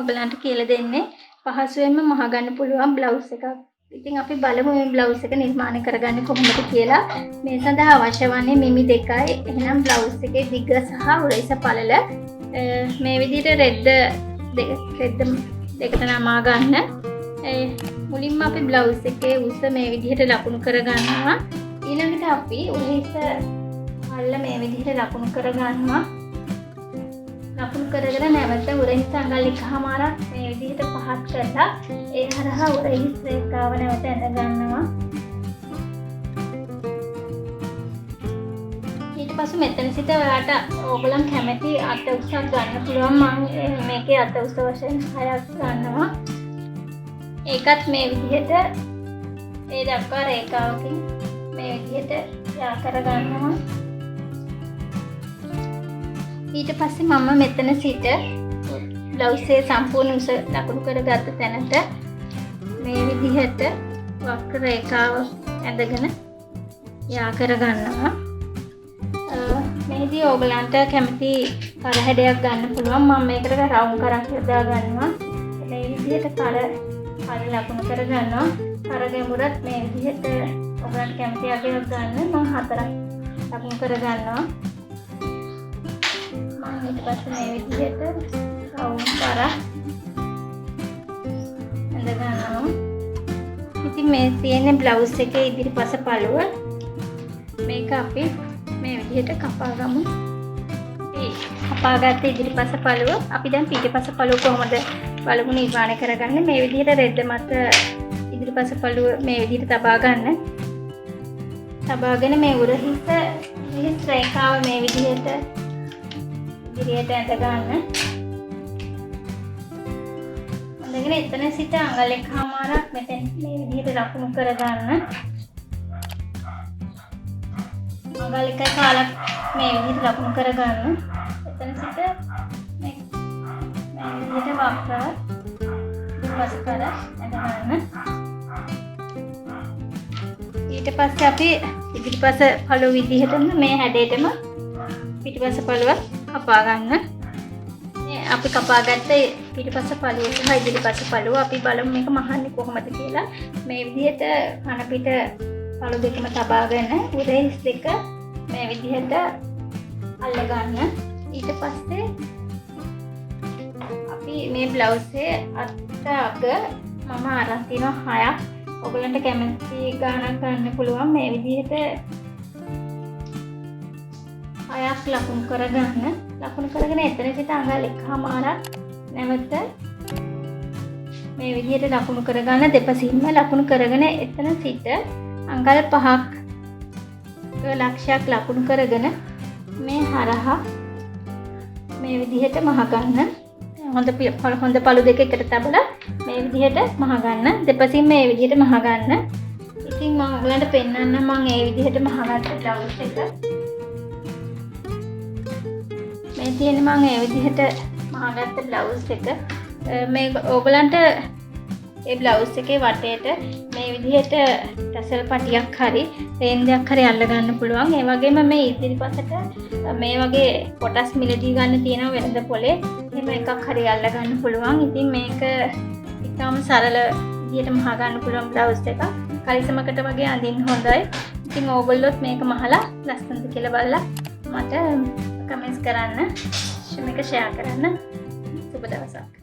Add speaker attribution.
Speaker 1: ඔයගලන්ට කියලා දෙන්නේ පහසුවෙන්ම මහ ගන්න පුළුවන් බ්ලවුස් එකක්. ඉතින් අපි බලමු මේ බ්ලවුස් එක නිර්මාණය කරගන්නේ කොහොමද කියලා. මේ සඳහා අවශ්‍ය වන්නේ මිමි 2යි. එහෙනම් බ්ලවුස් එකේ දිග සහ උරහිස පළල මේ විදිහට රෙද්ද දෙකට නමා ගන්න. මුලින්ම අපි බ්ලවුස් එකේ උස මේ විදිහට ලකුණු කරගන්නවා. ඊළඟට අපි උරහිස පළල මේ විදිහට ලකුණු කරගන්නවා. ලකුණු කරගෙන නැවත උරහිස අඟල් එකමාරක් මේ විදිහට පහත් කරලා ඒ හරහා උරහිස් රේඛාව නැවත ඇඳ ගන්නවා. ඊට පස්සේ මෙතන සිට ඔයාලට ඕගොල්ලන් කැමති අත උසක් ගන්න පුළුවන්. මම මේකේ අත උස වශයෙන් 6ක් ගන්නවා. ඒකත් මේ විදිහට ඒ දක්වා රේඛාවකින් මේ විදිහට යා කර ගන්නවා. ඊට පස්සේ මම මෙතන සිට බ්ලවුස් එකේ සම්පූර්ණ උස ලකුණු කරගත්ත තැනට මේ විදිහට වක්‍ර රේඛාව ඇඳගෙන යා කර ගන්නවා. මේදී ඕගලන්ට කැමති කරහැඩයක් ගන්න පුළුවන්. මම මේකට රවුම් කරක් යොදා ගන්නවා. මේ විදිහට කර ලකුණු කර ගන්නවා. කර ගැඹුරත් මේ විදිහට ඕගලන්ට කැමති අගයක් ගන්න. මම 4ක් ලකුණු කර ගන්නවා. ඊට පස්සේ මේ විදිහට රවුම් කරක් ඇඳ ගන්නවා. ඉතින් මේ තියෙන බ්ලවුස් එකේ ඉදිරිපස පළුව මේක අපි මේ විදිහට කපා ගමු. කපාගත්ත ඉදිරිපස පළුව අපි දැන් පිටිපස පළුව කොහොමද බලමු නිර්මාණය කරගන්නේ. මේ විදිහට රෙද්ද මත ඉදිරිපස පළුව මේ විදිහට තබා ගන්න. තබාගෙන මේ උරහිස රේඛාව මේ විදිහට ඉදිරියට ඇඳ ගන්න. අඳගෙන එතන සිට අඟල් එකමාරක් මෙතන මේ විදිහට ලකුණු කර ගන්න. අඟල් එක කාලක් මේ විදිහට ලකුණු කර ගන්න. එතන සිට මේ විදිහට වක්‍ර ඉදිරිපස කර ඇඳ ගන්න. ඊට පස්සේ අපි ඉදිරිපස පළුව විදිහටම මේ හැඩයටම පිටිපස පළුව කපා ගන්න. අපි කපාගත්ත පිටිපස පළුව සහ ඉදිරිපස පළුව අපි බලමු මේක මහන්නේ කොහොමද කියලා. මේ විදිහට කන පිට පළු දෙකම තබාගෙන උරහිස් දෙක මේ විදිහට අල්ල ගන්න. ඊට පස්සේ අපි මේ බ්ලවුස් එකේ අත අග මම අරන් තිනවා 6ක්. ඔයගලන්ට කැමති ගානක් ගන්න පුළුවන්. මේ විදිහට 6ක් ලකුණු කරගන්න. ලකුණු කරගෙන එතන සිට අඟල් එකමාරක් නැවත මේ විදිහට ලකුණු කරගන්න. දෙපසින්ම ලකුණු කරගෙන එතන සිට අඟල් 5ක් ලක්ෂයක් ලකුණු කරගෙන මේ හරහා මේ විදිහට මහ ගන්න. හොඳ පළු දෙක එකට තබලා මේ විදිහට මහ ගන්න. දෙපසින් මේ විදිහට මහ ගන්න. ඉතින් මම ඔයගලන්ට පෙන්නන්න මම මේ විදිහට මහ ගත්ත බ්ලවුස් එක. මේ තියෙන මම මේ විදිහට මහගත්ත බ්ලවුස් එක. මේ ඕගලන්ට ඒ බ්ලවුස් එකේ වටේට මේ විදිහට ටසල් පටියක් හරි රේන්දයක් හරි අල්ල ගන්න පුළුවන්. ඒ වගේම මේ ඉදිරිපසට මේ වගේ කොටස් මිලදී ගන්න තියෙනවා වෙනද පොලේ. එහෙම එකක් හරි අල්ල ගන්න පුළුවන්. ඉතින් මේක ඉතාම සරල විදිහට මහ ගන්න පුළුවන් බ්ලවුස් එකක්. කලිසමකට වගේ අඳින්න හොඳයි. ඉතින් ඕගොල්ලොත් මේක මහලා ලස්සනද කියලා බලලා මට කමෙන්ට්ස් කරන්න. මේක ෂෙයා කරන්න. සුබ දවසක්.